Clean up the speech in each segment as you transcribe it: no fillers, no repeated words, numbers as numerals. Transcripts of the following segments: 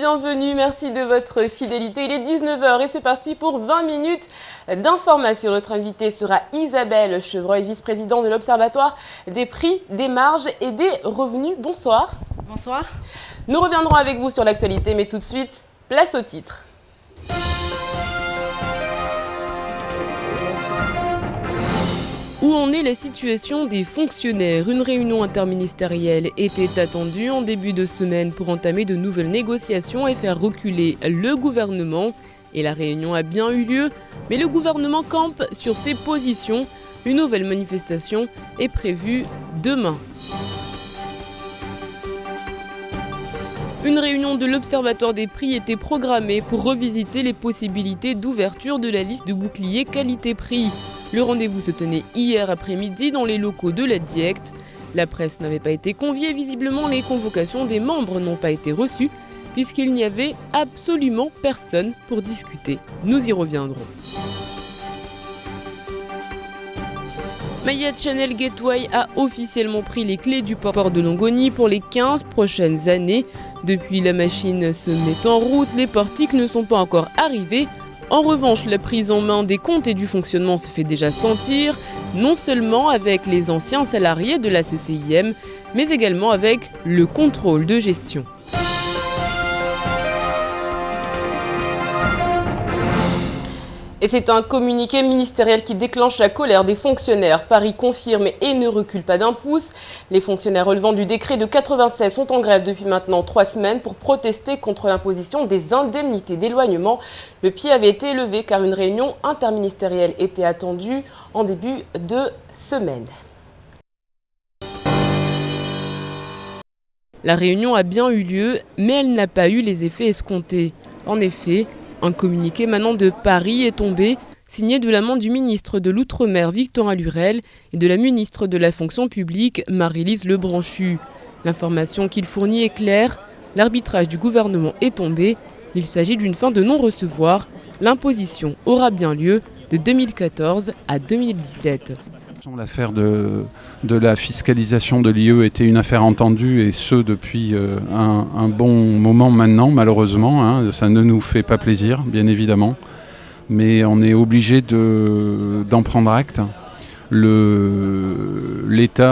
bienvenue, merci de votre fidélité. Il est 19 h et c'est parti pour 20 minutes d'information. Notre invitée sera Isabelle Chevreuil, vice-présidente de l'Observatoire des prix, des marges et des revenus. Bonsoir. Bonsoir. Nous reviendrons avec vous sur l'actualité, mais tout de suite, place au titre. Où en est la situation des fonctionnaires? Une réunion interministérielle était attendue en début de semaine pour entamer de nouvelles négociations et faire reculer le gouvernement. Et la réunion a bien eu lieu, mais le gouvernement campe sur ses positions. Une nouvelle manifestation est prévue demain. Une réunion de l'Observatoire des prix était programmée pour revisiter les possibilités d'ouverture de la liste de bouclier qualité-prix. Le rendez-vous se tenait hier après-midi dans les locaux de la DIECT. La presse n'avait pas été conviée, visiblement les convocations des membres n'ont pas été reçues puisqu'il n'y avait absolument personne pour discuter. Nous y reviendrons. Mayotte Channel Gateway a officiellement pris les clés du port de Longoni pour les 15 prochaines années. Depuis, la machine se met en route, les portiques ne sont pas encore arrivés. En revanche, la prise en main des comptes et du fonctionnement se fait déjà sentir, non seulement avec les anciens salariés de la CCIM, mais également avec le contrôle de gestion. Et c'est un communiqué ministériel qui déclenche la colère des fonctionnaires. Paris confirme et ne recule pas d'un pouce. Les fonctionnaires relevant du décret de 96 sont en grève depuis maintenant 3 semaines pour protester contre l'imposition des indemnités d'éloignement. Le pied avait été levé car une réunion interministérielle était attendue en début de semaine. La réunion a bien eu lieu, mais elle n'a pas eu les effets escomptés. En effet, un communiqué émanant de Paris est tombé, signé de la main du ministre de l'Outre-mer Victorin Lurel et de la ministre de la fonction publique Marie-Lise Lebranchu. L'information qu'il fournit est claire, l'arbitrage du gouvernement est tombé, il s'agit d'une fin de non-recevoir, l'imposition aura bien lieu de 2014 à 2017. L'affaire de la fiscalisation de l'IE était une affaire entendue et ce depuis un bon moment maintenant, malheureusement. Hein, ça ne nous fait pas plaisir, bien évidemment, mais on est obligé d'en prendre acte. L'État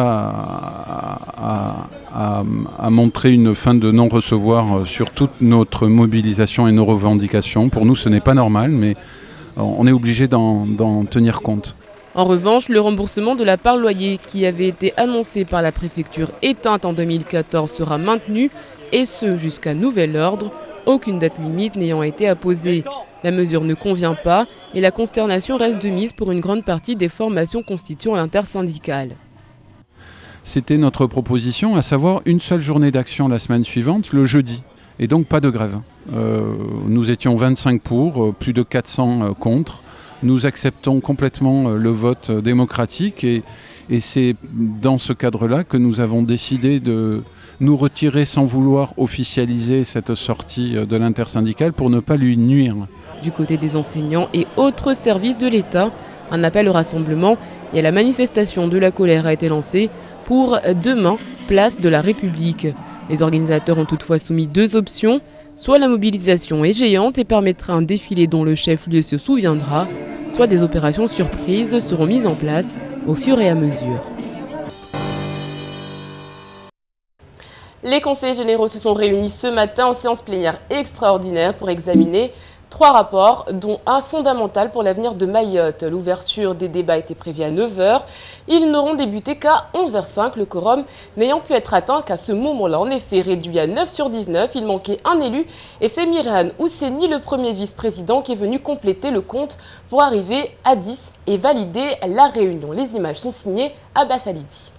a montré une fin de non-recevoir sur toute notre mobilisation et nos revendications. Pour nous, ce n'est pas normal, mais on est obligé d'en tenir compte. En revanche, le remboursement de la part loyer qui avait été annoncé par la préfecture éteinte en 2014 sera maintenu, et ce jusqu'à nouvel ordre, aucune date limite n'ayant été apposée. La mesure ne convient pas et la consternation reste de mise pour une grande partie des formations constituant l'intersyndicale. C'était notre proposition, à savoir une seule journée d'action la semaine suivante, le jeudi, et donc pas de grève. Nous étions 25 pour, plus de 400 contre. Nous acceptons complètement le vote démocratique et c'est dans ce cadre-là que nous avons décidé de nous retirer sans vouloir officialiser cette sortie de l'intersyndicale pour ne pas lui nuire. Du côté des enseignants et autres services de l'État, un appel au rassemblement et à la manifestation de la colère a été lancé pour demain, place de la République. Les organisateurs ont toutefois soumis 2 options. Soit la mobilisation est géante et permettra un défilé dont le chef-lieu se souviendra, soit des opérations surprises seront mises en place au fur et à mesure. Les conseils généraux se sont réunis ce matin en séance plénière extraordinaire pour examiner 3 rapports, dont un fondamental pour l'avenir de Mayotte. L'ouverture des débats était prévue à 9 h. Ils n'auront débuté qu'à 11h05, le quorum n'ayant pu être atteint qu'à ce moment-là. En effet, réduit à 9 sur 19, il manquait un élu et c'est Mirhan Ousseni, le premier vice-président, qui est venu compléter le compte pour arriver à 10 et valider la réunion. Les images sont signées Abbas Alidi.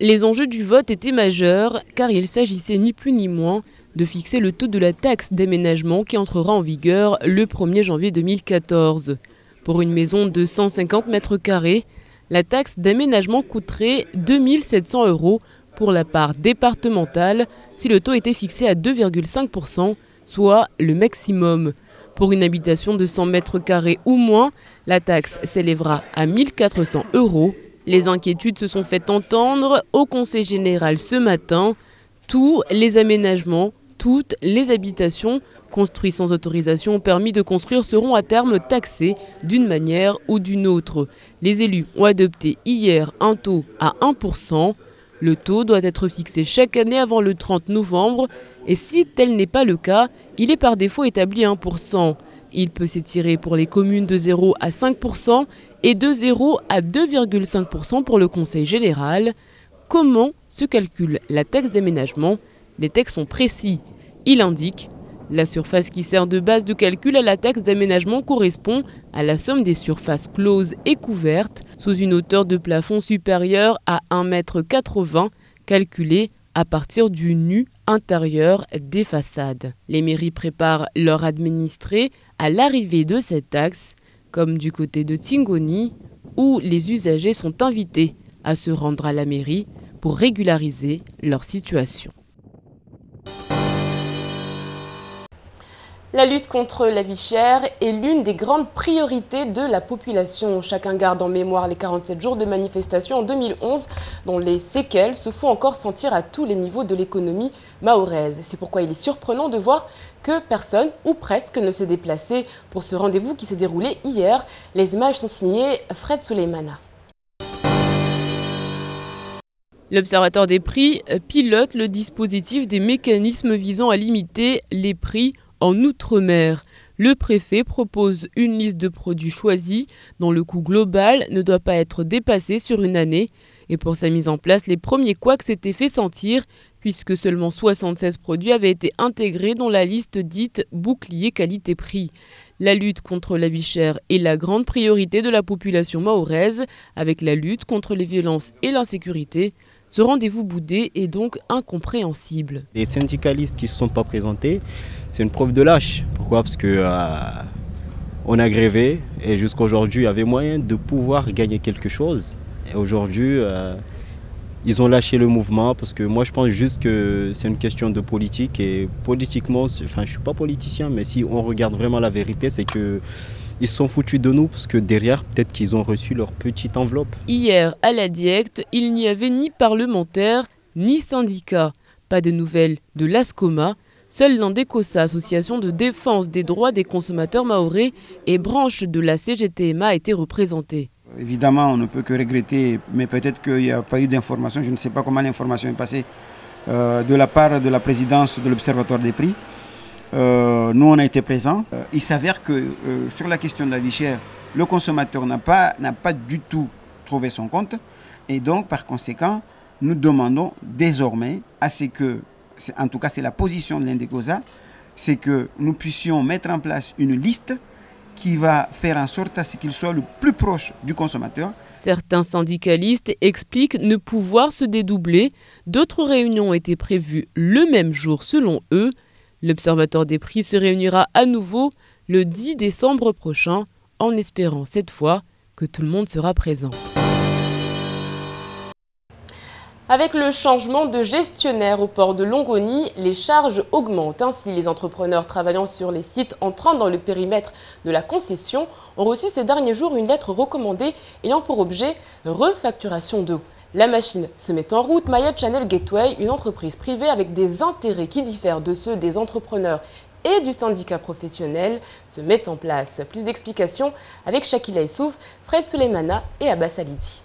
Les enjeux du vote étaient majeurs car il s'agissait ni plus ni moins de fixer le taux de la taxe d'aménagement qui entrera en vigueur le 1er janvier 2014. Pour une maison de 150 mètres carrés, la taxe d'aménagement coûterait 2 700 € pour la part départementale si le taux était fixé à 2,5 %, soit le maximum. Pour une habitation de 100 mètres carrés ou moins, la taxe s'élèvera à 1 400 €. Les inquiétudes se sont fait entendre au Conseil général ce matin. Tous les aménagements, toutes les habitations construits sans autorisation ou permis de construire seront à terme taxés d'une manière ou d'une autre. Les élus ont adopté hier un taux à 1%. Le taux doit être fixé chaque année avant le 30 novembre et si tel n'est pas le cas, il est par défaut établi à 1%. Il peut s'étirer pour les communes de 0 à 5% et de 0 à 2,5% pour le Conseil général. Comment se calcule la taxe d'aménagement? Les textes sont précis. Il indique la surface qui sert de base de calcul à la taxe d'aménagement correspond à la somme des surfaces closes et couvertes sous une hauteur de plafond supérieure à 1,80 m calculée à partir du nu intérieur des façades. Les mairies préparent leurs administrés à l'arrivée de cette taxe, comme du côté de Tingoni, où les usagers sont invités à se rendre à la mairie pour régulariser leur situation. La lutte contre la vie chère est l'une des grandes priorités de la population. Chacun garde en mémoire les 47 jours de manifestation en 2011 dont les séquelles se font encore sentir à tous les niveaux de l'économie mahoraise. C'est pourquoi il est surprenant de voir que personne, ou presque, ne s'est déplacé pour ce rendez-vous qui s'est déroulé hier. Les images sont signées Fred Souleymana. L'Observatoire des prix pilote le dispositif des mécanismes visant à limiter les prix en Outre-mer. Le préfet propose une liste de produits choisis dont le coût global ne doit pas être dépassé sur une année. Et pour sa mise en place, les premiers couacs s'étaient fait sentir puisque seulement 76 produits avaient été intégrés dans la liste dite bouclier qualité-prix. La lutte contre la vie chère est la grande priorité de la population mahoraise avec la lutte contre les violences et l'insécurité. Ce rendez-vous boudé est donc incompréhensible. Les syndicalistes qui ne se sont pas présentés, c'est une preuve de lâche. Pourquoi? Parce que on a grévé et jusqu'à aujourd'hui, il y avait moyen de pouvoir gagner quelque chose. Et aujourd'hui, ils ont lâché le mouvement parce que moi, je pense juste que c'est une question de politique. Et politiquement, enfin, je ne suis pas politicien, mais si on regarde vraiment la vérité, c'est que ils se sont foutus de nous parce que derrière, peut-être qu'ils ont reçu leur petite enveloppe. Hier, à la Diecte, il n'y avait ni parlementaires, ni syndicats. Pas de nouvelles de l'ASCOMA. Seule l'Andecosa, association de défense des droits des consommateurs mahorais et branche de la CGTMA, a été représentée. Évidemment, on ne peut que regretter, mais peut-être qu'il n'y a pas eu d'information. Je ne sais pas comment l'information est passée de la part de la présidence de l'Observatoire des prix. Nous, on a été présents. Il s'avère que sur la question de la vie chère, le consommateur n'a pas du tout trouvé son compte. Et donc, par conséquent, nous demandons désormais à ce que, en tout cas c'est la position de l'Indecosa, c'est que nous puissions mettre en place une liste qui va faire en sorte à ce qu'il soit le plus proche du consommateur. Certains syndicalistes expliquent ne pouvoir se dédoubler. D'autres réunions ont été prévues le même jour selon eux. L'Observatoire des prix se réunira à nouveau le 10 décembre prochain, en espérant cette fois que tout le monde sera présent. Avec le changement de gestionnaire au port de Longoni, les charges augmentent. Ainsi, les entrepreneurs travaillant sur les sites entrant dans le périmètre de la concession ont reçu ces derniers jours une lettre recommandée ayant pour objet refacturation d'eau. La machine se met en route. Maya Channel Gateway, une entreprise privée avec des intérêts qui diffèrent de ceux des entrepreneurs et du syndicat professionnel, se met en place. Plus d'explications avec Shakila Issouf, Fred Souleymana et Abbas Alidi.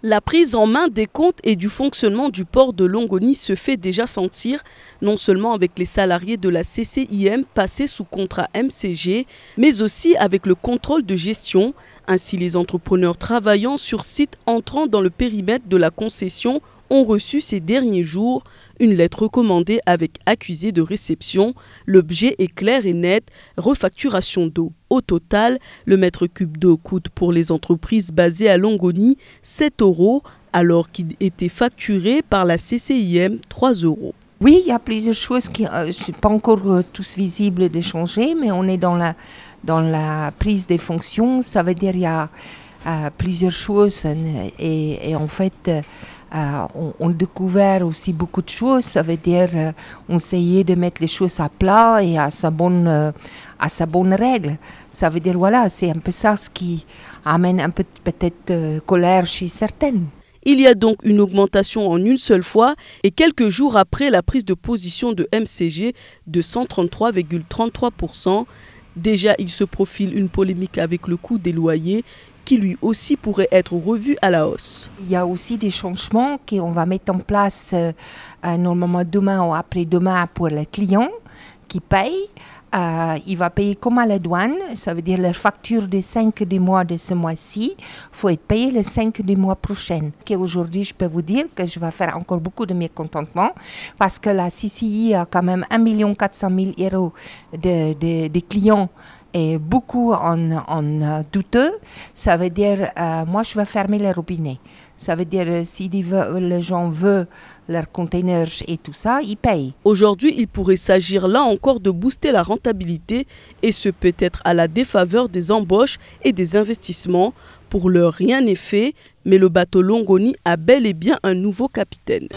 La prise en main des comptes et du fonctionnement du port de Longoni se fait déjà sentir, non seulement avec les salariés de la CCIM passés sous contrat MCG, mais aussi avec le contrôle de gestion. Ainsi, les entrepreneurs travaillant sur site entrant dans le périmètre de la concession ont reçu ces derniers jours une lettre recommandée avec accusé de réception. L'objet est clair et net, refacturation d'eau. Au total, le mètre cube d'eau coûte pour les entreprises basées à Longoni 7 €, alors qu'il était facturé par la CCIM 3 €. Oui, il y a plusieurs choses qui ne sont pas encore tous visibles de changer, mais on est dans la prise des fonctions. Ça veut dire qu'il y a plusieurs choses et en fait, on a découvert aussi beaucoup de choses. Ça veut dire on essayait de mettre les choses à plat et à sa bonne règle. Ça veut dire, voilà, c'est un peu ça ce qui amène un peu peut-être colère chez certaines. Il y a donc une augmentation en une seule fois et quelques jours après la prise de position de MCG de 133,33%. Déjà, il se profile une polémique avec le coût des loyers qui lui aussi pourrait être revu à la hausse. Il y a aussi des changements qu'on va mettre en place normalement demain ou après-demain pour les clients qui payent. Il va payer comme à la douane, ça veut dire la facture des 5 du mois de ce mois-ci, il faut être payé les 5 du mois prochain. Aujourd'hui, je peux vous dire que je vais faire encore beaucoup de mécontentement parce que la CCI a quand même 1 400 000 euros de clients et beaucoup en douteux. Ça veut dire, moi je vais fermer les robinets. Ça veut dire, si les gens veulent leurs containers et tout ça, ils payent. Aujourd'hui, il pourrait s'agir là encore de booster la rentabilité et ce peut être à la défaveur des embauches et des investissements. Pour l'heure, rien n'est fait, mais le bateau Longoni a bel et bien un nouveau capitaine.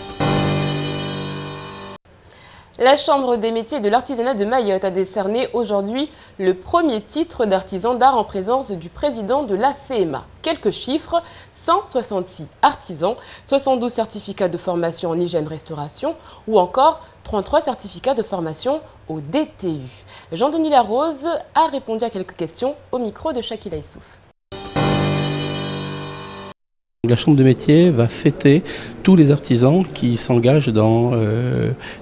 La Chambre des métiers et de l'artisanat de Mayotte a décerné aujourd'hui le premier titre d'artisan d'art en présence du président de la CMA. Quelques chiffres, 166 artisans, 72 certificats de formation en hygiène-restauration ou encore 33 certificats de formation au DTU. Jean-Denis Larose a répondu à quelques questions au micro de Shakila Issouf. La Chambre de métier va fêter tous les artisans qui s'engagent dans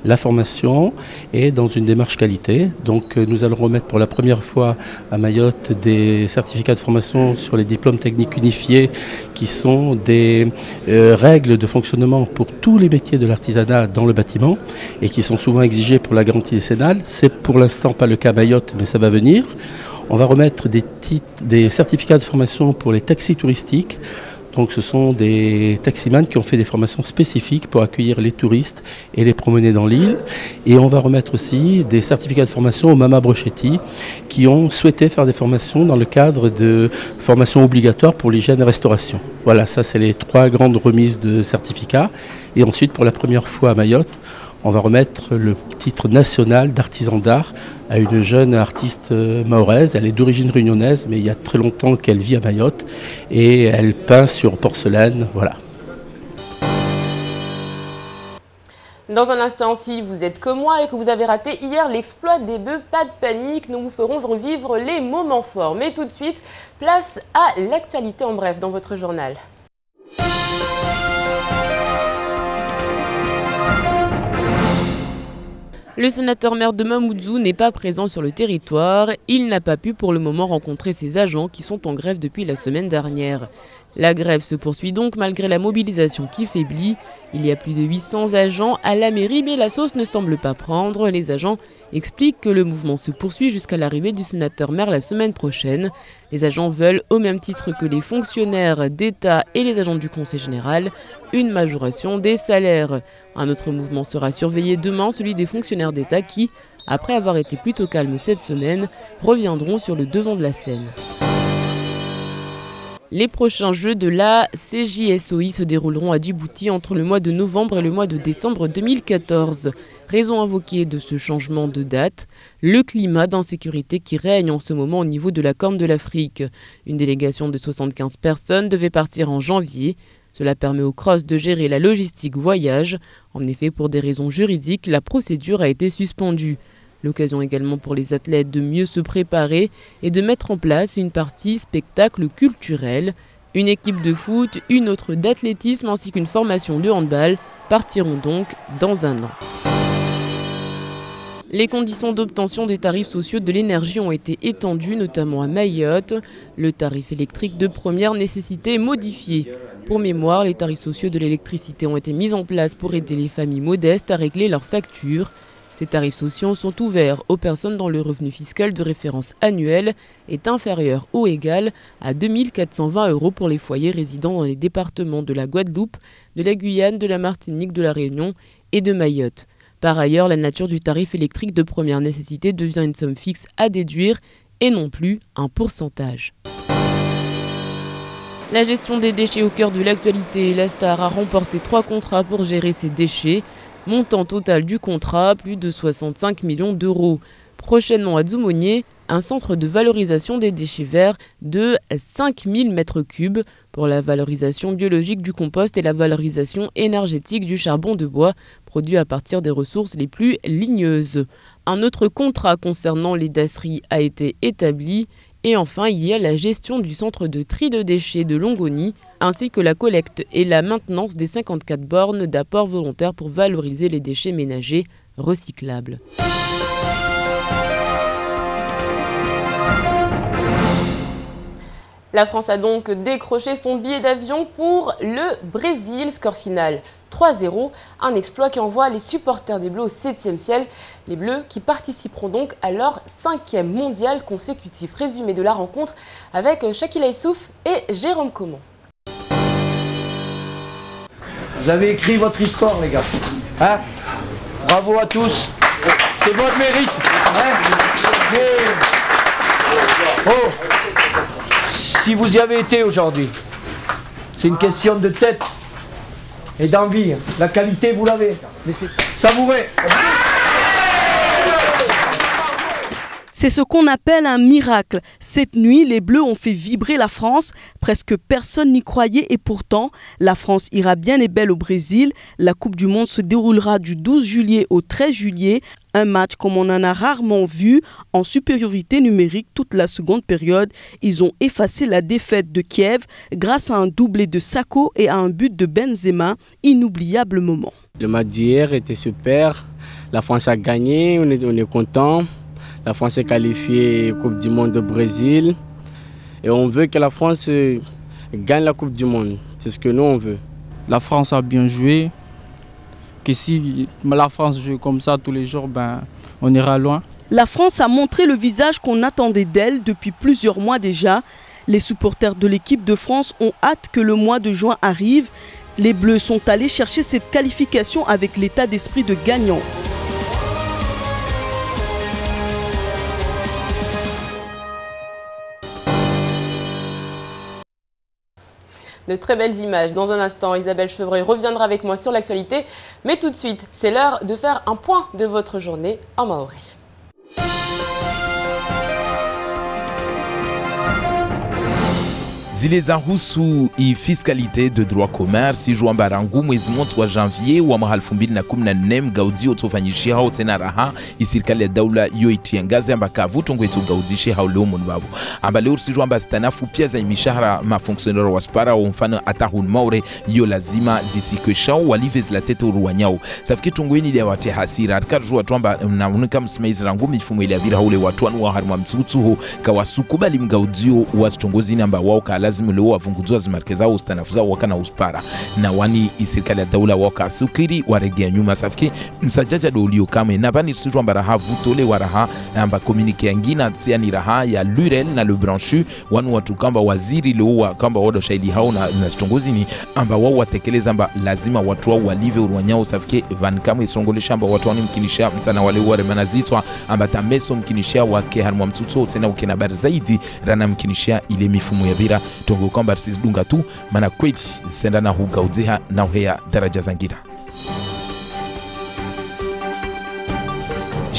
la formation et dans une démarche qualité. Donc nous allons remettre pour la première fois à Mayotte des certificats de formation sur les diplômes techniques unifiés qui sont des règles de fonctionnement pour tous les métiers de l'artisanat dans le bâtiment et qui sont souvent exigés pour la garantie décennale. C'est pour l'instant pas le cas à Mayotte, mais ça va venir. On va remettre des certificats de formation pour les taxis touristiques. Donc ce sont des taximans qui ont fait des formations spécifiques pour accueillir les touristes et les promener dans l'île. Et on va remettre aussi des certificats de formation aux Mama Brochetti qui ont souhaité faire des formations dans le cadre de formations obligatoires pour l'hygiène et restauration. Voilà, ça c'est les 3 grandes remises de certificats. Et ensuite, pour la première fois à Mayotte, on va remettre le titre national d'artisan d'art à une jeune artiste mahoraise. Elle est d'origine réunionnaise, mais il y a très longtemps qu'elle vit à Mayotte et elle peint sur porcelaine. Voilà. Dans un instant, si vous êtes comme moi et que vous avez raté hier l'exploit des bœufs, pas de panique, nous vous ferons revivre les moments forts. Mais tout de suite, place à l'actualité en bref dans votre journal. Le sénateur maire de Mamoudzou n'est pas présent sur le territoire. Il n'a pas pu pour le moment rencontrer ses agents qui sont en grève depuis la semaine dernière. La grève se poursuit donc malgré la mobilisation qui faiblit. Il y a plus de 800 agents à la mairie, mais la sauce ne semble pas prendre. Les agents expliquent que le mouvement se poursuit jusqu'à l'arrivée du sénateur maire la semaine prochaine. Les agents veulent, au même titre que les fonctionnaires d'État et les agents du Conseil général, une majoration des salaires. Un autre mouvement sera surveillé demain, celui des fonctionnaires d'État qui, après avoir été plutôt calmes cette semaine, reviendront sur le devant de la scène. Les prochains Jeux de la CJSOI se dérouleront à Djibouti entre le mois de novembre et le mois de décembre 2014. Raison invoquée de ce changement de date, le climat d'insécurité qui règne en ce moment au niveau de la Corne de l'Afrique. Une délégation de 75 personnes devait partir en janvier. Cela permet au CROSS de gérer la logistique voyage. En effet, pour des raisons juridiques, la procédure a été suspendue. L'occasion également pour les athlètes de mieux se préparer et de mettre en place une partie spectacle culturel. Une équipe de foot, une autre d'athlétisme ainsi qu'une formation de handball partiront donc dans un an. Les conditions d'obtention des tarifs sociaux de l'énergie ont été étendues, notamment à Mayotte. Le tarif électrique de première nécessité est modifié. Pour mémoire, les tarifs sociaux de l'électricité ont été mis en place pour aider les familles modestes à régler leurs factures. Ces tarifs sociaux sont ouverts aux personnes dont le revenu fiscal de référence annuel est inférieur ou égal à 2 420 € pour les foyers résidant dans les départements de la Guadeloupe, de la Guyane, de la Martinique, de la Réunion et de Mayotte. Par ailleurs, la nature du tarif électrique de première nécessité devient une somme fixe à déduire et non plus un pourcentage. La gestion des déchets au cœur de l'actualité. La Star a remporté 3 contrats pour gérer ses déchets. Montant total du contrat, plus de 65 millions d'euros. Prochainement à Dzoumogné, un centre de valorisation des déchets verts de 5000 m3 pour la valorisation biologique du compost et la valorisation énergétique du charbon de bois produit à partir des ressources les plus ligneuses. Un autre contrat concernant les dasseries a été établi. Et enfin, il y a la gestion du centre de tri de déchets de Longoni, ainsi que la collecte et la maintenance des 54 bornes d'apport volontaire pour valoriser les déchets ménagers recyclables. La France a donc décroché son billet d'avion pour le Brésil. Score final 3-0, un exploit qui envoie les supporters des Bleus au 7e ciel. Les Bleus qui participeront donc à leur 5e mondial consécutif. Résumé de la rencontre avec Shakila Issouf et Jérôme Comon. Vous avez écrit votre histoire, les gars. Hein? Bravo à tous. C'est votre mérite. Hein? Oh. Si vous y avez été aujourd'hui, c'est une question de tête et d'envie. La qualité, vous l'avez. Savourez. C'est ce qu'on appelle un miracle. Cette nuit, les Bleus ont fait vibrer la France. Presque personne n'y croyait et pourtant, la France ira bien et belle au Brésil. La Coupe du Monde se déroulera du 12 juillet au 13 juillet. Un match comme on en a rarement vu, en supériorité numérique toute la seconde période. Ils ont effacé la défaite de Kiev grâce à un doublé de Sakho et à un but de Benzema. Inoubliable moment. Le match d'hier était super. La France a gagné, on est content. La France est qualifiée Coupe du Monde au Brésil. Et on veut que la France gagne la Coupe du Monde. C'est ce que nous, on veut. La France a bien joué. Que si la France joue comme ça tous les jours, ben, on ira loin. La France a montré le visage qu'on attendait d'elle depuis plusieurs mois déjà. Les supporters de l'équipe de France ont hâte que le mois de juin arrive. Les Bleus sont allés chercher cette qualification avec l'état d'esprit de gagnant. De très belles images. Dans un instant, Isabelle Chevreuil reviendra avec moi sur l'actualité. Mais tout de suite, c'est l'heure de faire un point de votre journée en maoré. zile za husu fiscalité de droit commerce ijua mbarangu mwezi mosi wa janvier wa mwaka 2014 mgaudi otofanyishia hao tena raha isirikali ya daula yo itiangaze amba kavuto ngwetu gaudishe hao leo munbabu amba leo sijua amba stanafu pia za mishahara mafonctionnaire wa spara wa mfano atahun maure yo lazima zisikweshao walive la tete uruwanyao safiki tungweni ile wate hasira arikajua twamba na unika msimaizi rangu mifumo ile vira ule watu anu wa harma mtsutu kawasukubali mgaudio wa stongozi namba wao lazima leo wavunguzwa zimarkeza au stanafu zao wakana uspara na wani isirikali ya daula waka sukiri waregea nyuma safiki msajaja dolio kame na bani sijua mba raha vutole wa raha amba komunike yangina tia ni raha ya Lurel na Le Branchu wanu watu kamba waziri leo wa kamba wado shaili hao na stongozi ni amba wao watekeleza amba lazima watu wao walive uruwanyao safiki van kama isongolesha amba watu wani mkinisha mtana wale ware manazitwa amba tameso mkinisha wake harmwa mtuto tena ukena bar zaidi rana mkinisha ile mifumo ya vira tongo kwamba sizidunga tu maana kweli senda na hugaudziha na uhea daraja zangira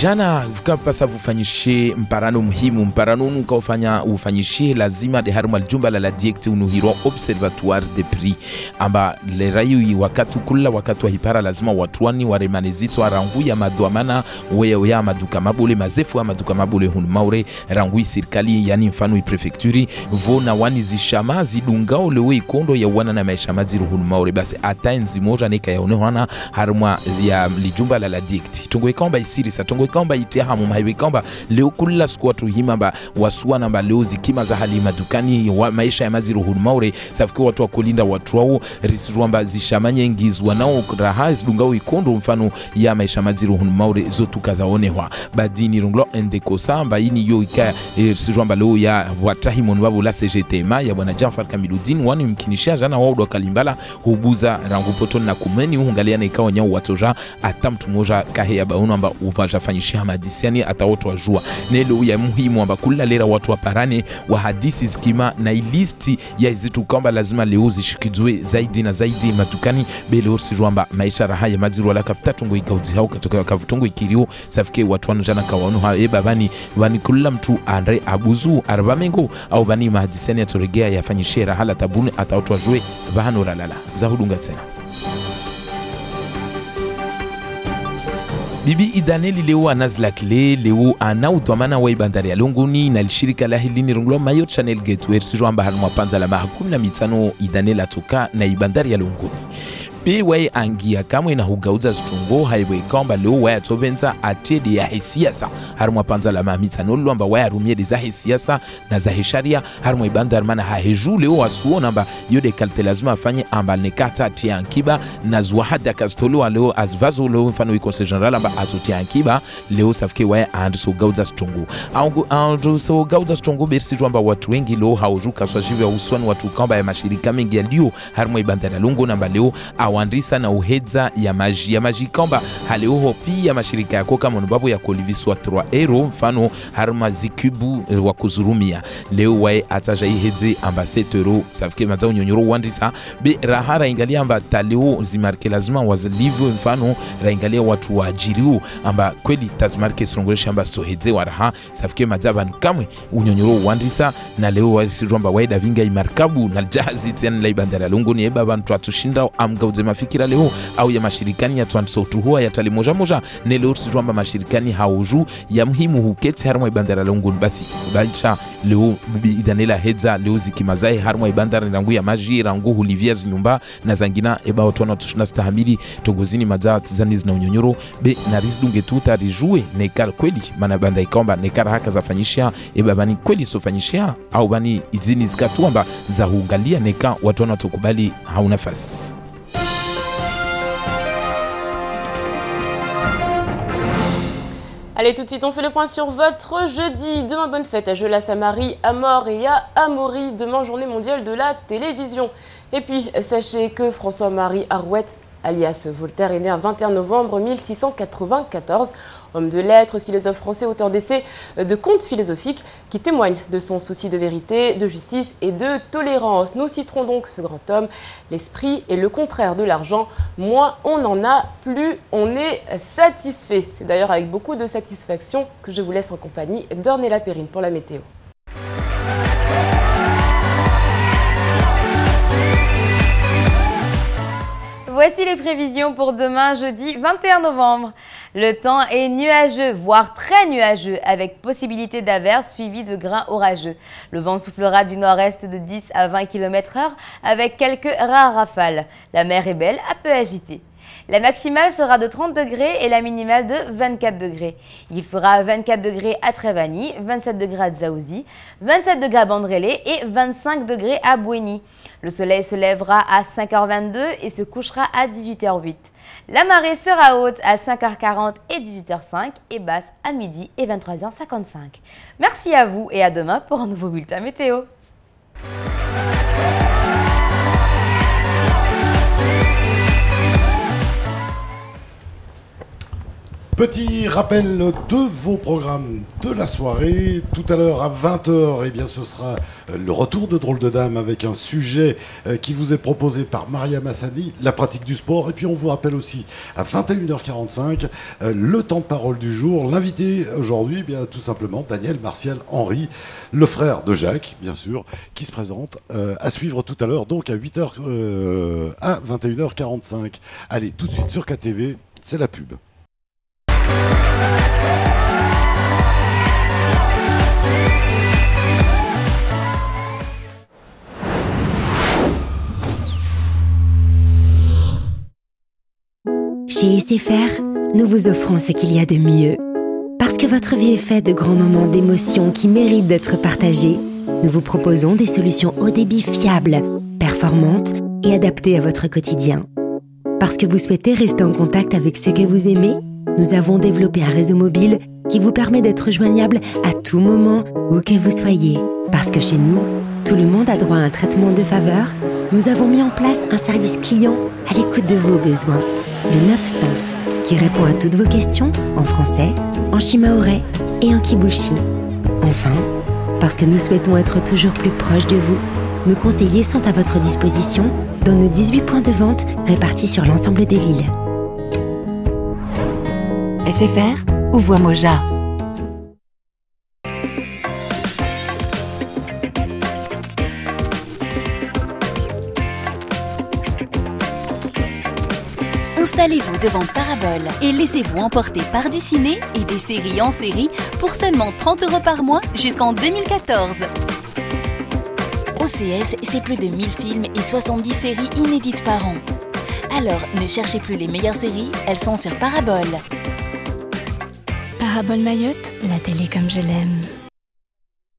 jana vikapasa ufanyishe mparano muhimu mparano ukaufanya ufanyishe lazima de haruma aljumba la diekte unuhiro observatoire de prix amba le rayu wakati kula wakati wa hipara lazima watuani waremanezito rangu ya madwamana wewe ya maduka mabule mazefu ya maduka mabule hun maure rangu serikali yani mfano prefecture vona wani zishama zidungao lewe ikondo ya wana na maisha maziru hun maure basi atanzi moja nika yaonewana haruma ya lijumba la diekte tungo ikomba isiri satongo kwamba itia mumaiwe kwamba leo kula siku watu himamba wasuwa namba leo zikima za hali madukani wa maisha ya maziru hulmaure safiki watu wa kulinda watu wao risiruamba zishamanye ngizwa nao raha zidungao ikondo mfano ya maisha maziru hulmaure zotu kazaonehwa badini runglo endeko samba ini yo ika risiruamba leo ya watahimon wabu la CGTMA ya bwana Jafar Kamiludin wani mkinisha jana wao do kalimbala hubuza rangu poto na kumeni uhungaliana ikawa nyao watoja atamtu moja kahe ya baono amba uvaja yafanyishia mahadisiani atawotwa jua nelo ya muhimu amba kula lera watu waparane wa hadisi zikima na ilisti ya izitu kwamba lazima leo zishikizwe zaidi na zaidi matukani bele orsi rwamba maisha raha ya maziru wala kaftatungu ikauzi hau katoka kafutungu ikiriu safike watu wanajana kawanu haeba bani kula mtu andre abuzu arbamengo au bani mahadisiani atoregea yafanyishia raha la tabuni atawotwa jue vahano ralala za hudunga tena. Bibi Idaneli leo anazla kile leo anautwamana wa bandari ya Longoni na shirika la hilini runglo Mayotte Channel Gateway sirwamba harmwa panza la mahakumi na mitano Idaneli atoka na bandari ya Longoni. Pe wae angia kamwe na hugauza zitungo haiwe kwamba leo wae atobenza atedi ya hisiasa harumwa panza la mamita nolo amba wae arumie de za hisiasa na za hisharia harumwa ibanda harumana haheju leo wasuo namba yode kalte lazima afanye amba nekata tia ankiba na zuwahada kastolo leo azvazo leo mfano wikose general amba atotia ankiba leo safike wae andiso gauza zitungo andiso gauza zitungo bersi amba watu wengi leo haujuka swajivu ya uswani watu kamba ya mashirika mengi ya liyo harumwa ibanda ya Longo namba leo awandisa na uhedza ya maji kwamba haleo pia mashirika yako kama mbabu ya koliviswa 3 euro mfano harma zikubu wa kuzurumia leo wae ataja ihedze ambasete euro safike mazao nyonyoro wandisa be rahara ingalia amba taleo zimarke lazima wazilivu mfano raingalia watu waajiriu amba kweli tazmarke srongoresha amba sohedze waraha safike mazaba kamwe unyonyoro wandisa na leo wasiromba waida vinga imarkabu na jahazi tena la bandari ya Longoni eba bantu atushinda amgauze mafikira leo au ya mashirikani ya tuansotu huwa ya tali moja nelo sijwamba mashirikani hauju ya muhimu huketi harmwa ibandara Longoni basi baisha leo bibi Idanela hedza leo zikimazai harmwa ibandara rangu ya maji rangu hulivia zinyumba na zangina eba otona tushina stahamili tongozini mazaa tizani zina unyonyoro be na rizidunge tuta rijue nekar kweli mana banda ikomba nekar haka zafanyishia eba bani kweli sofanyishia au bani izini zikatuamba za huungalia neka watu wanatukubali hauna fasi. Allez, tout de suite, on fait le point sur votre jeudi. Demain, bonne fête à Jolas, à Marie, à Mort et à Amaury. Demain, journée mondiale de la télévision. Et puis, sachez que François-Marie Arouet, alias Voltaire, est né un 21 novembre 1694. Homme de lettres, philosophe français, auteur d'essais, de contes philosophiques qui témoignent de son souci de vérité, de justice et de tolérance. Nous citerons donc ce grand homme. L'esprit est le contraire de l'argent. Moins on en a, plus on est satisfait. C'est d'ailleurs avec beaucoup de satisfaction que je vous laisse en compagnie d'Ornella Perrine pour la météo. Voici les prévisions pour demain, jeudi 21 novembre. Le temps est nuageux, voire très nuageux, avec possibilité d'averses suivies de grains orageux. Le vent soufflera du nord-est de 10 à 20 km/h avec quelques rares rafales. La mer est belle, à peu agitée. La maximale sera de 30 degrés et la minimale de 24 degrés. Il fera 24 degrés à Trévani, 27 degrés à Dzaoudzi, 27 degrés à Bandrélé et 25 degrés à Bouéni. Le soleil se lèvera à 5h22 et se couchera à 18h08. La marée sera haute à 5h40 et 18h05 et basse à midi et 23h55. Merci à vous et à demain pour un nouveau bulletin météo. Petit rappel de vos programmes de la soirée. Tout à l'heure à 20h, eh bien, ce sera le retour de Drôle de Dame avec un sujet qui vous est proposé par Maria Massani, la pratique du sport. Et puis on vous rappelle aussi à 21h45 le temps de parole du jour. L'invité aujourd'hui, eh bien, tout simplement Daniel Martial Henry, le frère de Jacques, bien sûr, qui se présente à suivre tout à l'heure, donc à 8h à 21h45. Allez, tout de suite sur KTV, c'est la pub. Chez SFR, nous vous offrons ce qu'il y a de mieux. Parce que votre vie est faite de grands moments d'émotion qui méritent d'être partagés, nous vous proposons des solutions haut débit fiables, performantes et adaptées à votre quotidien. Parce que vous souhaitez rester en contact avec ceux que vous aimez, nous avons développé un réseau mobile qui vous permet d'être joignable à tout moment, où que vous soyez. Parce que chez nous, tout le monde a droit à un traitement de faveur, nous avons mis en place un service client à l'écoute de vos besoins. Le 900 qui répond à toutes vos questions en français, en shimaoré et en kibushi. Enfin, parce que nous souhaitons être toujours plus proches de vous, nos conseillers sont à votre disposition dans nos 18 points de vente répartis sur l'ensemble de l'île. SFR ou Voix Moja. Installez-vous devant Parabole et laissez-vous emporter par du ciné et des séries en série pour seulement 30 € par mois jusqu'en 2014. OCS, c'est plus de 1000 films et 70 séries inédites par an. Alors, ne cherchez plus les meilleures séries, elles sont sur Parabole. Parabole Mayotte, la télé comme je l'aime.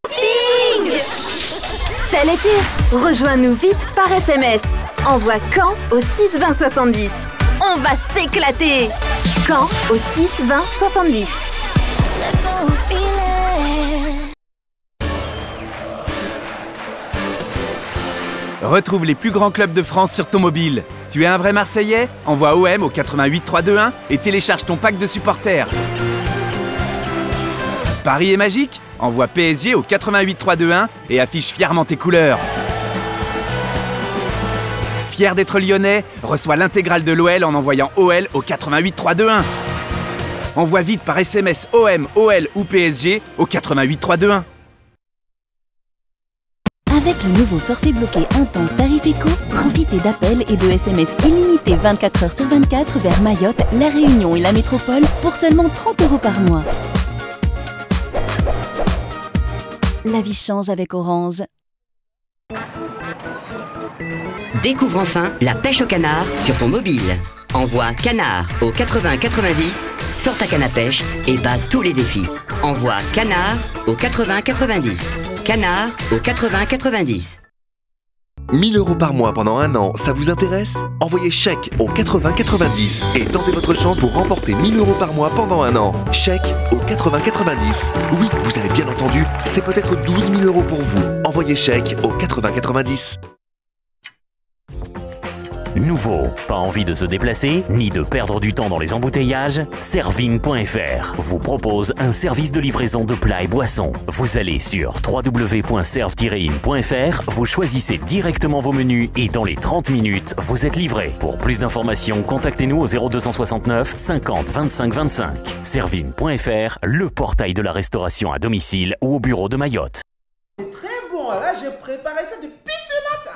Bing! C'est l'été. Rejoins-nous vite par SMS. Envoie Quand au 6 20 70. On va s'éclater. Quand au 6 20 70. Retrouve les plus grands clubs de France sur ton mobile. Tu es un vrai Marseillais? Envoie OM au 88 321 et télécharge ton pack de supporters. Paris est magique? Envoie PSG au 88 321 et affiche fièrement tes couleurs. Fier d'être lyonnais? Reçois l'intégrale de l'OL en envoyant OL au 88 321. Envoie vite par SMS OM, OL ou PSG au 88 321. Avec le nouveau forfait bloqué intense tarif éco, profitez d'appels et de SMS illimités 24 h sur 24 vers Mayotte, La Réunion et la métropole pour seulement 30 € par mois. La vie change avec Orange. Découvre enfin la pêche au canard sur ton mobile. Envoie canard au 80 90, sors ta canne à pêche et bats tous les défis. Envoie canard au 80 90. Canard au 80 90. 1000 € par mois pendant un an, ça vous intéresse? Envoyez chèque au 80 90 et tentez votre chance pour remporter 1000 € par mois pendant un an. Chèque au 80 90. Oui, vous avez bien entendu, c'est peut-être 12 000 € pour vous. Envoyez chèque au 80 90. Nouveau, pas envie de se déplacer, ni de perdre du temps dans les embouteillages? Servin.fr vous propose un service de livraison de plats et boissons. Vous allez sur www.serve-in.fr, vous choisissez directement vos menus et dans les 30 minutes, vous êtes livré. Pour plus d'informations, contactez-nous au 0269 50 25 25. Servin.fr, le portail de la restauration à domicile ou au bureau de Mayotte. C'est très bon, là j'ai préparé ça depuis ce matin.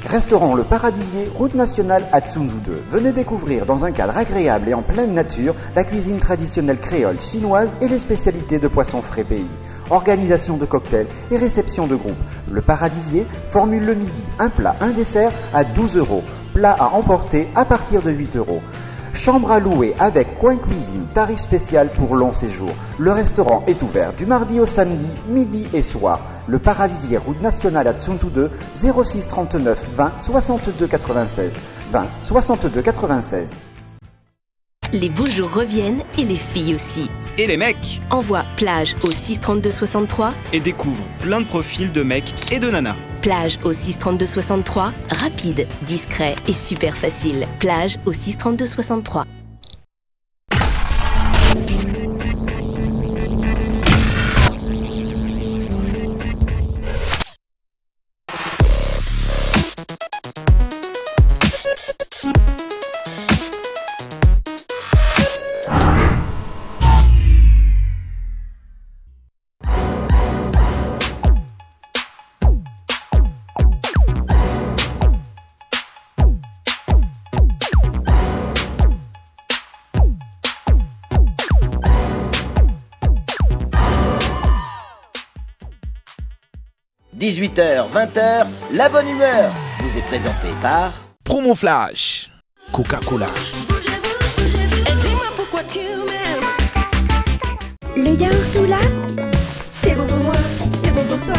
Restaurant Le Paradisier, route nationale à Tsunzu 2. Venez découvrir dans un cadre agréable et en pleine nature la cuisine traditionnelle créole, chinoise et les spécialités de poissons frais pays. Organisation de cocktails et réception de groupe. Le Paradisier formule le midi, un plat, un dessert à 12 €. Plat à emporter à partir de 8 €. Chambre à louer avec coin cuisine, tarif spécial pour long séjour. Le restaurant est ouvert du mardi au samedi, midi et soir. Le Paradisier, route nationale à Tsunzu 2, 06 39 20 62 96. 20 62 96. Les beaux jours reviennent et les filles aussi. Et les mecs. Envoie plage au 6 32 63 et découvre plein de profils de mecs et de nanas. Plage au 6 32 63, rapide, discret et super facile. Plage au 6 32 63. « 18h, 20h, la bonne humeur » vous est présentée par Promo Flash, Coca-Cola. Le yaourt ou là? C'est bon pour moi, c'est bon pour toi.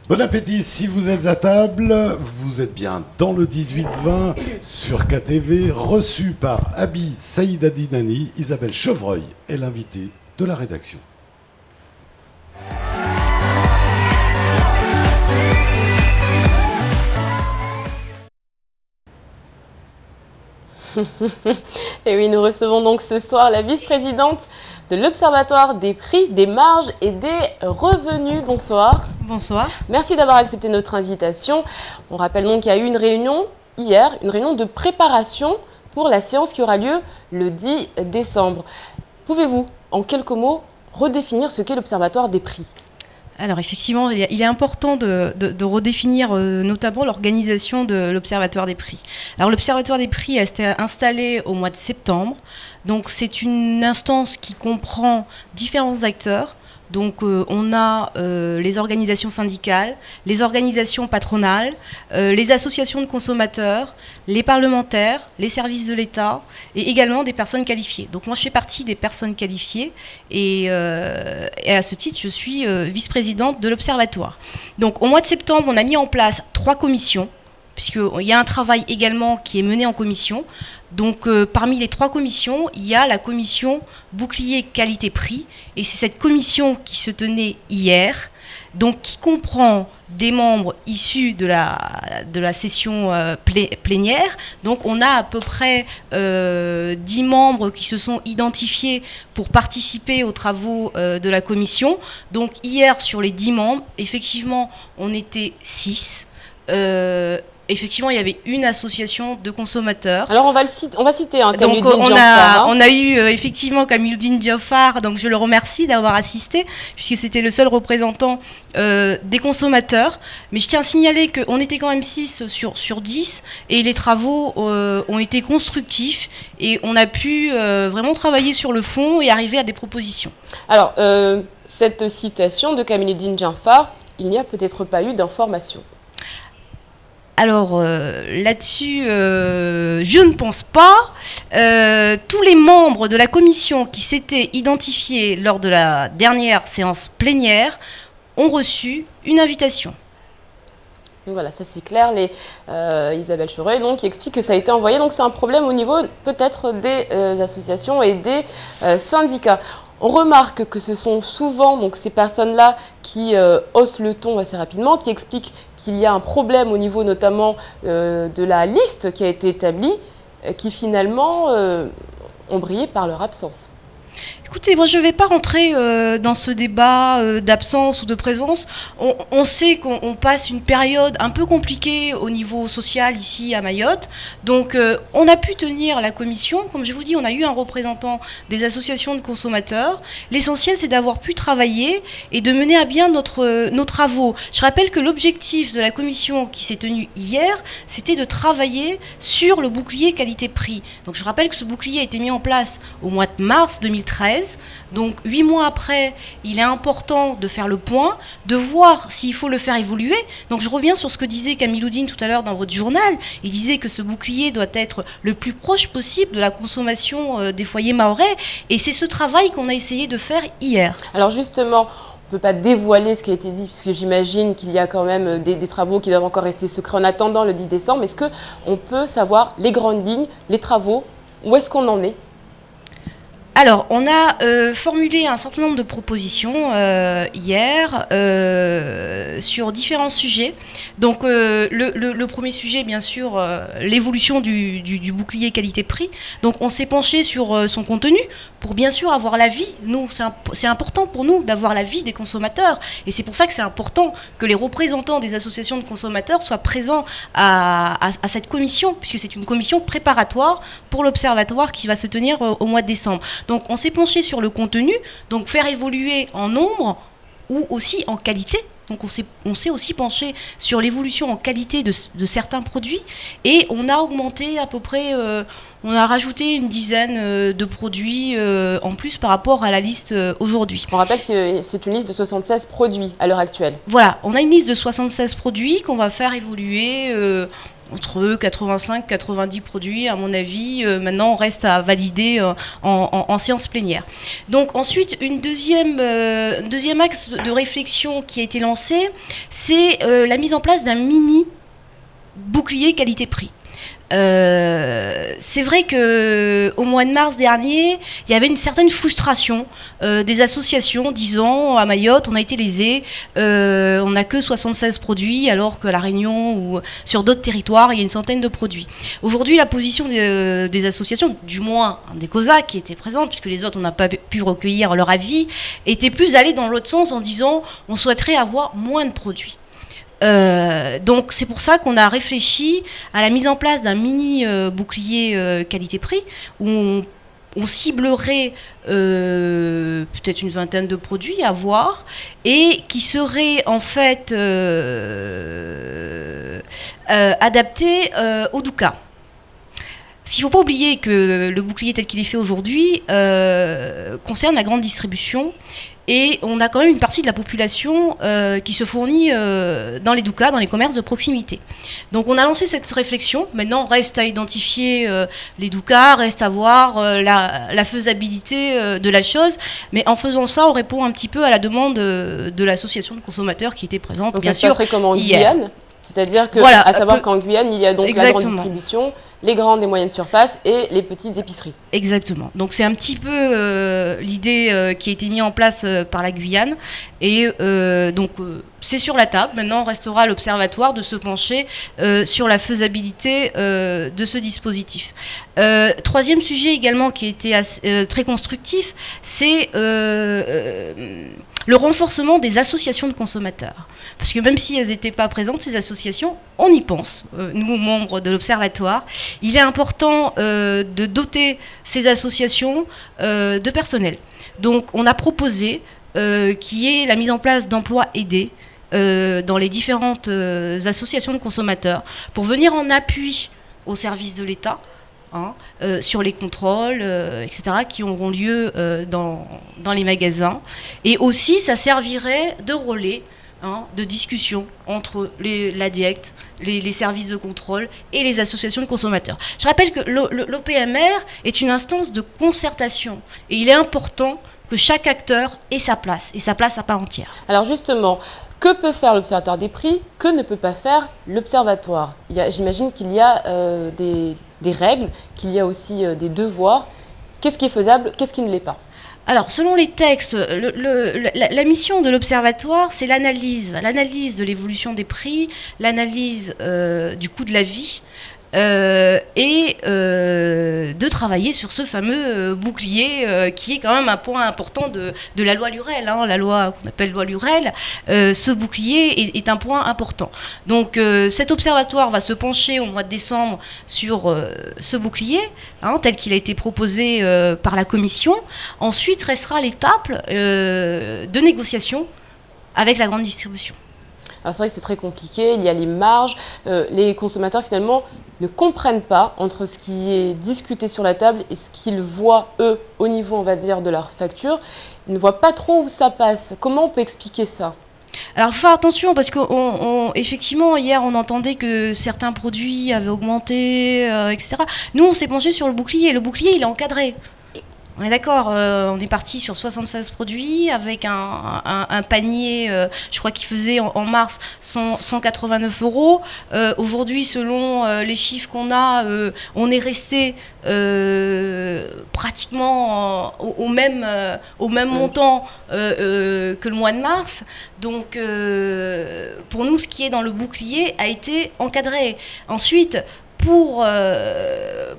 Bon appétit si vous êtes à table, vous êtes bien dans le 18-20 sur KTV, reçu par Abi Saïdadinani, Isabelle Chevreuil est l'invitée de la rédaction. Et oui, nous recevons donc ce soir la vice-présidente de l'Observatoire des prix, des marges et des revenus. Bonsoir. Bonsoir. Merci d'avoir accepté notre invitation. On rappelle donc qu'il y a eu une réunion hier, une réunion de préparation pour la séance qui aura lieu le 10 décembre. Pouvez-vous, en quelques mots, redéfinir ce qu'est l'Observatoire des prix ? Alors effectivement, il est important de redéfinir notamment l'organisation de l'Observatoire des prix. Alors l'Observatoire des prix a été installé au mois de septembre. Donc c'est une instance qui comprend différents acteurs. Donc on a les organisations syndicales, les organisations patronales, les associations de consommateurs, les parlementaires, les services de l'État et également des personnes qualifiées. Donc moi je fais partie des personnes qualifiées et à ce titre je suis vice-présidente de l'Observatoire. Donc au mois de septembre on a mis en place 3 commissions puisqu'il y a un travail également qui est mené en commission. Donc parmi les 3 commissions, il y a la commission bouclier qualité-prix et c'est cette commission qui se tenait hier, donc qui comprend des membres issus de la session plénière. Donc on a à peu près 10 membres qui se sont identifiés pour participer aux travaux de la commission. Donc hier sur les 10 membres, effectivement on était 6. Effectivement, il y avait une association de consommateurs. Alors on va citer hein, donc on a eu effectivement Kamiluddin Diafar, donc je le remercie d'avoir assisté puisque c'était le seul représentant des consommateurs. Mais je tiens à signaler qu'on était quand même 6 sur 10 et les travaux ont été constructifs et on a pu vraiment travailler sur le fond et arriver à des propositions. Alors cette citation de Kamiluddin Diafar, il n'y a peut-être pas eu d'information. Alors là-dessus, je ne pense pas. Tous les membres de la commission qui s'étaient identifiés lors de la dernière séance plénière ont reçu une invitation. Donc voilà, ça c'est clair. Isabelle Choreuil donc, qui explique que ça a été envoyé. Donc c'est un problème au niveau peut-être des associations et des syndicats. On remarque que ce sont souvent donc, ces personnes-là qui haussent le ton assez rapidement, qui expliquent qu'il y a un problème au niveau notamment de la liste qui a été établie, qui finalement ont brillé par leur absence. Écoutez, moi je ne vais pas rentrer dans ce débat d'absence ou de présence. On sait qu'on passe une période un peu compliquée au niveau social ici à Mayotte. Donc on a pu tenir la commission. Comme je vous dis, on a eu un représentant des associations de consommateurs. L'essentiel, c'est d'avoir pu travailler et de mener à bien nos travaux. Je rappelle que l'objectif de la commission qui s'est tenue hier, c'était de travailler sur le bouclier qualité-prix. Donc je rappelle que ce bouclier a été mis en place au mois de mars 2013. Donc 8 mois après, il est important de faire le point, de voir s'il faut le faire évoluer. Donc je reviens sur ce que disait Kamiluddin tout à l'heure dans votre journal. Il disait que ce bouclier doit être le plus proche possible de la consommation des foyers mahorais. Et c'est ce travail qu'on a essayé de faire hier. Alors justement, on ne peut pas dévoiler ce qui a été dit, puisque j'imagine qu'il y a quand même des travaux qui doivent encore rester secrets en attendant le 10 décembre. Est-ce qu'on peut savoir les grandes lignes, les travaux, où est-ce qu'on en est ? Alors, on a formulé un certain nombre de propositions hier sur différents sujets. Donc, le premier sujet, bien sûr, l'évolution du bouclier qualité-prix. Donc, on s'est penché sur son contenu pour bien sûr avoir l'avis. Nous, c'est important pour nous d'avoir l'avis des consommateurs. Et c'est pour ça que c'est important que les représentants des associations de consommateurs soient présents à cette commission, puisque c'est une commission préparatoire pour l'Observatoire qui va se tenir au mois de décembre. Donc on s'est penché sur le contenu, donc faire évoluer en nombre ou aussi en qualité. Donc on s'est aussi penché sur l'évolution en qualité de certains produits et on a augmenté à peu près, on a rajouté une dizaine de produits en plus par rapport à la liste aujourd'hui. On rappelle que c'est une liste de 76 produits à l'heure actuelle. Voilà, on a une liste de 76 produits qu'on va faire évoluer entre 85 et 90 produits, à mon avis. Maintenant, on reste à valider en séance plénière. Donc ensuite, deuxième axe de réflexion qui a été lancé, c'est la mise en place d'un mini bouclier qualité-prix. C'est vrai qu'au mois de mars dernier, il y avait une certaine frustration des associations disant à Mayotte, on a été lésés, on n'a que 76 produits, alors qu'à La Réunion ou sur d'autres territoires, il y a une centaine de produits. Aujourd'hui, la position des associations, du moins des COSAC qui étaient présentes, puisque les autres, on n'a pas pu recueillir leur avis, était plus allée dans l'autre sens en disant on souhaiterait avoir moins de produits. Donc c'est pour ça qu'on a réfléchi à la mise en place d'un mini bouclier qualité-prix où on ciblerait peut-être une vingtaine de produits à voir et qui seraient en fait adaptés au Douka. Parce qu'il ne faut pas oublier que le bouclier tel qu'il est fait aujourd'hui concerne la grande distribution. Et on a quand même une partie de la population qui se fournit dans les doukas, dans les commerces de proximité. Donc on a lancé cette réflexion. Maintenant, reste à identifier les doukas, reste à voir la faisabilité de la chose. Mais en faisant ça, on répond un petit peu à la demande de l'association de consommateurs qui était présente, donc bien ça sûr, se passerait comme en hier. Guyane, c'est-à-dire que, voilà, à savoir qu'en Guyane, il y a donc la grande distribution, les grandes et moyennes surfaces et les petites épiceries. Exactement. Donc c'est un petit peu l'idée qui a été mise en place par la Guyane. Et donc c'est sur la table. Maintenant, restera à l'Observatoire de se pencher sur la faisabilité de ce dispositif. Troisième sujet également qui a été très constructif, c'est le renforcement des associations de consommateurs. Parce que même si elles n'étaient pas présentes, ces associations, on y pense, nous, membres de l'Observatoire. Il est important de doter ces associations de personnel. Donc on a proposé qu'il y ait la mise en place d'emplois aidés dans les différentes associations de consommateurs pour venir en appui au service de l'État. Sur les contrôles, etc., qui auront lieu dans les magasins. Et aussi, ça servirait de relais de discussion entre la DIECT, les services de contrôle et les associations de consommateurs. Je rappelle que l'OPMR est une instance de concertation. Et il est important que chaque acteur ait sa place, et sa place à part entière. Alors justement, que peut faire l'Observatoire des prix? Que ne peut pas faire l'Observatoire? J'imagine qu'il y a des règles, qu'il y a aussi des devoirs. Qu'est-ce qui est faisable, qu'est-ce qui ne l'est pas? Alors, selon les textes, la mission de l'Observatoire, c'est l'analyse de l'évolution des prix, l'analyse du coût de la vie, et de travailler sur ce fameux bouclier qui est quand même un point important de la loi Lurel, la loi qu'on appelle loi Lurel. Ce bouclier est un point important. Donc cet observatoire va se pencher au mois de décembre sur ce bouclier, tel qu'il a été proposé par la Commission. Ensuite restera l'étape de négociation avec la grande distribution. Alors c'est vrai que c'est très compliqué, il y a les marges, les consommateurs finalement ne comprennent pas entre ce qui est discuté sur la table et ce qu'ils voient eux au niveau, on va dire, de leur facture. Ils ne voient pas trop où ça passe. Comment on peut expliquer ça? Alors, il faut faire attention parce qu'effectivement, hier, on entendait que certains produits avaient augmenté, etc. Nous, on s'est penché sur le bouclier. Le bouclier, il est encadré. On est d'accord, on est parti sur 76 produits avec un panier, je crois qu'il faisait en mars 189 €. Aujourd'hui, selon les chiffres qu'on a, on est resté pratiquement au même montant que le mois de mars. Donc, pour nous, ce qui est dans le bouclier a été encadré. Ensuite, pour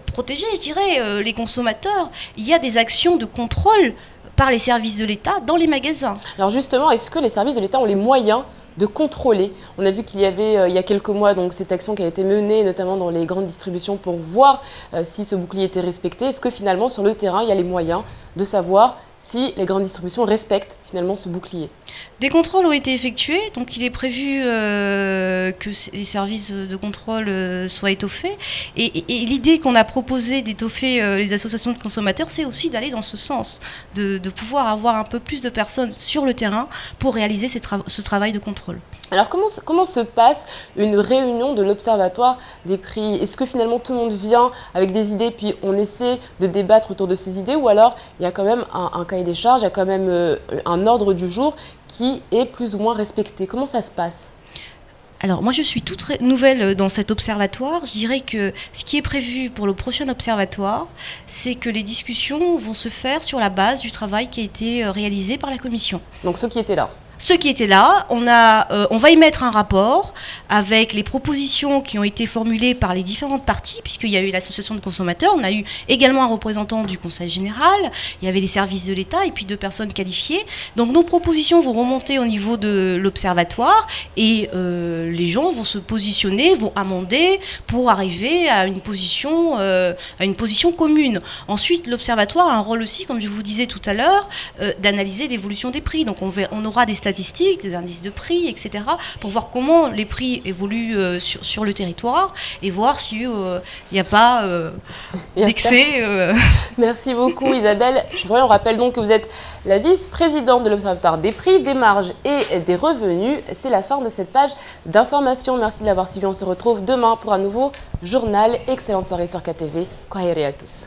protéger, je dirais, les consommateurs, il y a des actions de contrôle par les services de l'État dans les magasins. Alors justement, est-ce que les services de l'État ont les moyens de contrôler? On a vu qu'il y avait, il y a quelques mois, donc, cette action qui a été menée, notamment dans les grandes distributions, pour voir si ce bouclier était respecté. Est-ce que finalement, sur le terrain, il y a les moyens de savoir si les grandes distributions respectent finalement ce bouclier? Des contrôles ont été effectués, donc il est prévu que les services de contrôle soient étoffés. Et l'idée qu'on a proposé d'étoffer les associations de consommateurs, c'est aussi d'aller dans ce sens, de pouvoir avoir un peu plus de personnes sur le terrain pour réaliser ce travail de contrôle. Alors comment se passe une réunion de l'Observatoire des prix? Est-ce que finalement tout le monde vient avec des idées puis on essaie de débattre autour de ces idées, ou alors il y a quand même un cahier des charges, il y a quand même un ordre du jour qui est plus ou moins respecté? Comment ça se passe? Alors moi je suis toute nouvelle dans cet observatoire. Je dirais que ce qui est prévu pour le prochain observatoire, c'est que les discussions vont se faire sur la base du travail qui a été réalisé par la commission. Donc ceux qui étaient là. Ceux qui étaient là, on va émettre un rapport avec les propositions qui ont été formulées par les différentes parties, puisqu'il y a eu l'association de consommateurs, on a eu également un représentant du Conseil général, il y avait les services de l'État et puis 2 personnes qualifiées. Donc nos propositions vont remonter au niveau de l'observatoire et les gens vont se positionner, vont amender pour arriver à une position commune. Ensuite, l'observatoire a un rôle aussi, comme je vous disais tout à l'heure, d'analyser l'évolution des prix. Donc on aura des statistiques, des indices de prix, etc. pour voir comment les prix évoluent sur le territoire et voir s'il n'y a pas d'excès. Merci beaucoup Isabelle. On rappelle donc que vous êtes la vice-présidente de l'Observatoire des prix, des marges et des revenus. C'est la fin de cette page d'information. Merci de l'avoir suivi. On se retrouve demain pour un nouveau journal. Excellente soirée sur KTV. Kwaheri à tous.